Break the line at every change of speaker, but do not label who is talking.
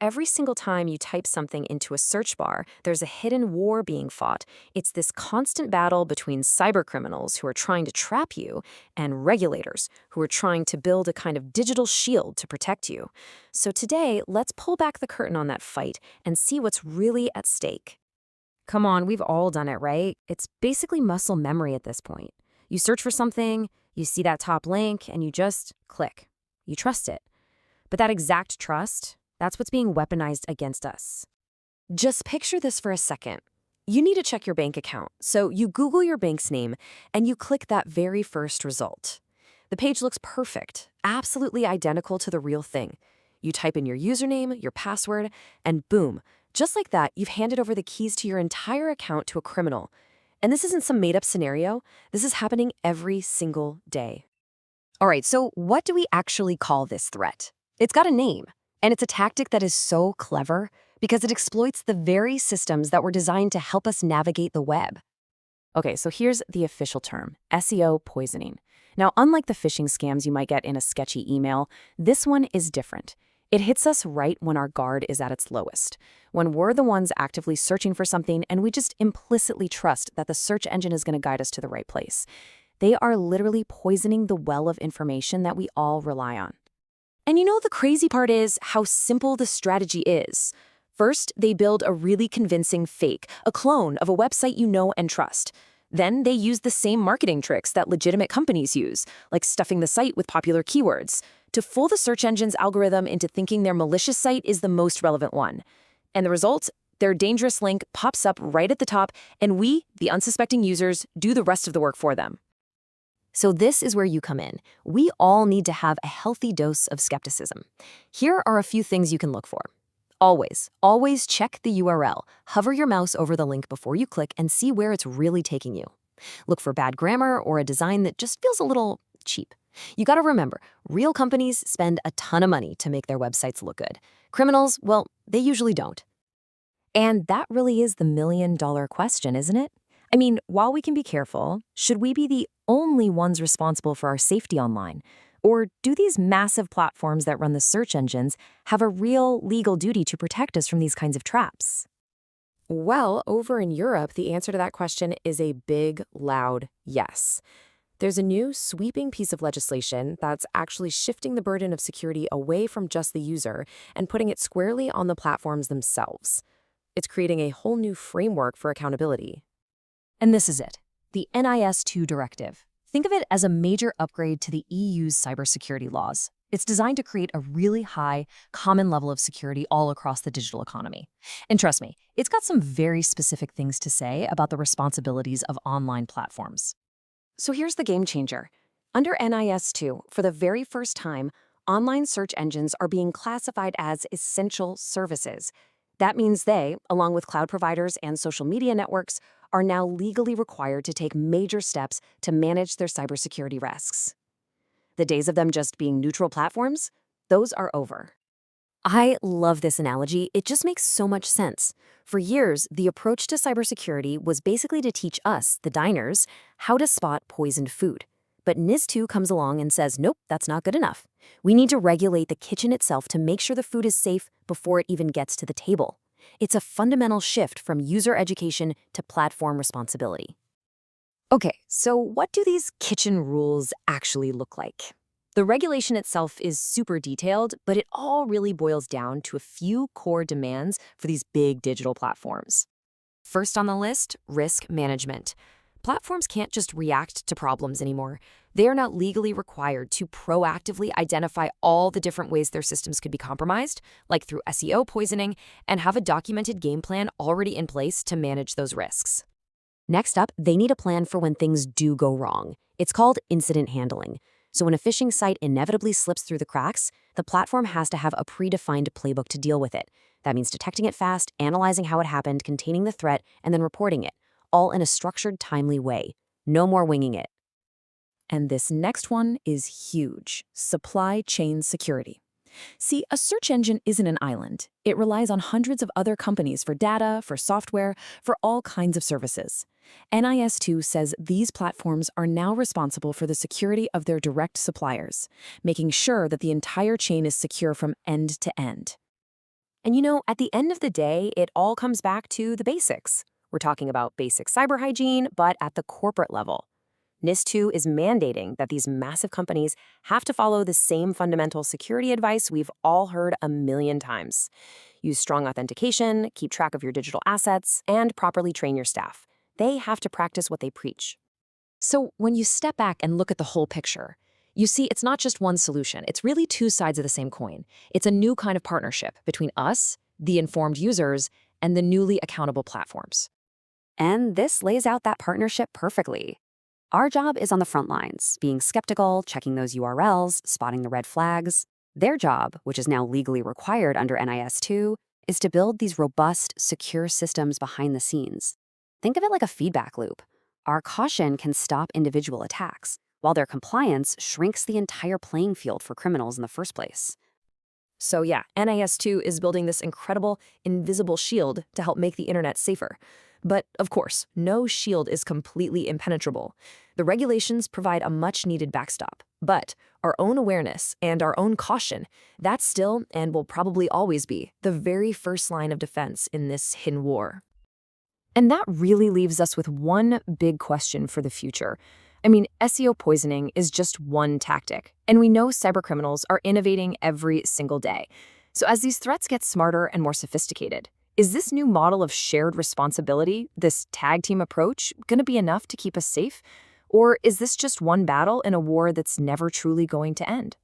Every single time you type something into a search bar, there's a hidden war being fought. It's this constant battle between cybercriminals who are trying to trap you and regulators who are trying to build a kind of digital shield to protect you. So today, let's pull back the curtain on that fight and see what's really at stake. Come on, we've all done it, right? It's basically muscle memory at this point. You search for something, you see that top link, and you just click. You trust it. But that exact trust, that's what's being weaponized against us. Just picture this for a second. You need to check your bank account, so you Google your bank's name and you click that very first result. The page looks perfect, absolutely identical to the real thing. You type in your username, your password, and boom, just like that, you've handed over the keys to your entire account to a criminal. And this isn't some made-up scenario. This is happening every single day. All right, so what do we actually call this threat? It's got a name, and it's a tactic that is so clever because it exploits the very systems that were designed to help us navigate the web. Okay, so here's the official term, SEO poisoning. Now, unlike the phishing scams you might get in a sketchy email, this one is different. It hits us right when our guard is at its lowest, when we're the ones actively searching for something and we just implicitly trust that the search engine is going to guide us to the right place. They are literally poisoning the well of information that we all rely on. And the crazy part is how simple the strategy is. First, they build a really convincing fake, a clone of a website you know and trust. Then they use the same marketing tricks that legitimate companies use, like stuffing the site with popular keywords, to fool the search engine's algorithm into thinking their malicious site is the most relevant one. And the result? Their dangerous link pops up right at the top, and we, the unsuspecting users, do the rest of the work for them. So this is where you come in. We all need to have a healthy dose of skepticism. Here are a few things you can look for. Always check the URL. Hover your mouse over the link before you click and see where it's really taking you. Look for bad grammar or a design that just feels a little cheap. You gotta remember, real companies spend a ton of money to make their websites look good. Criminals, well, they usually don't. And that really is the million-dollar question, isn't it? I mean, while we can be careful, should we be the only ones responsible for our safety online? Or do these massive platforms that run the search engines have a real legal duty to protect us from these kinds of traps? Well, over in Europe, the answer to that question is a big, loud yes. There's a new sweeping piece of legislation that's actually shifting the burden of security away from just the user and putting it squarely on the platforms themselves. It's creating a whole new framework for accountability. And this is it, the NIS2 directive. Think of it as a major upgrade to the EU's cybersecurity laws. It's designed to create a really high, common level of security all across the digital economy. And trust me, it's got some very specific things to say about the responsibilities of online platforms. So here's the game changer. Under NIS2, for the very first time, online search engines are being classified as essential services. That means they, along with cloud providers and social media networks, are now legally required to take major steps to manage their cybersecurity risks. The days of them just being neutral platforms, those are over. I love this analogy. It just makes so much sense. For years, the approach to cybersecurity was basically to teach us, the diners, how to spot poisoned food. But NIS2 comes along and says, nope, that's not good enough. We need to regulate the kitchen itself to make sure the food is safe before it even gets to the table. It's a fundamental shift from user education to platform responsibility. Okay, so what do these kitchen rules actually look like? The regulation itself is super detailed, but it all really boils down to a few core demands for these big digital platforms. First on the list, risk management. Platforms can't just react to problems anymore. They are not legally required to proactively identify all the different ways their systems could be compromised, like through SEO poisoning, and have a documented game plan already in place to manage those risks. Next up, they need a plan for when things do go wrong. It's called incident handling. So when a phishing site inevitably slips through the cracks, the platform has to have a predefined playbook to deal with it. That means detecting it fast, analyzing how it happened, containing the threat, and then reporting it, all in a structured, timely way. No more winging it. And this next one is huge: supply chain security. See, a search engine isn't an island. It relies on hundreds of other companies for data, for software, for all kinds of services. NIS2 says these platforms are now responsible for the security of their direct suppliers, making sure that the entire chain is secure from end to end. And at the end of the day, it all comes back to the basics. We're talking about basic cyber hygiene, but at the corporate level. NIS2 is mandating that these massive companies have to follow the same fundamental security advice we've all heard a million times. Use strong authentication, keep track of your digital assets, and properly train your staff. They have to practice what they preach. So when you step back and look at the whole picture, you see it's not just one solution. It's really two sides of the same coin. It's a new kind of partnership between us, the informed users, and the newly accountable platforms. And this lays out that partnership perfectly. Our job is on the front lines, being skeptical, checking those URLs, spotting the red flags. Their job, which is now legally required under NIS2, is to build these robust, secure systems behind the scenes. Think of it like a feedback loop. Our caution can stop individual attacks, while their compliance shrinks the entire playing field for criminals in the first place. So yeah, NIS2 is building this incredible, invisible shield to help make the internet safer. But of course, no shield is completely impenetrable. The regulations provide a much-needed backstop. But our own awareness and our own caution, that's still, and will probably always be, the very first line of defense in this hidden war. And that really leaves us with one big question for the future. SEO poisoning is just one tactic, and we know cybercriminals are innovating every single day. So as these threats get smarter and more sophisticated, is this new model of shared responsibility, this tag team approach, going to be enough to keep us safe? Or is this just one battle in a war that's never truly going to end?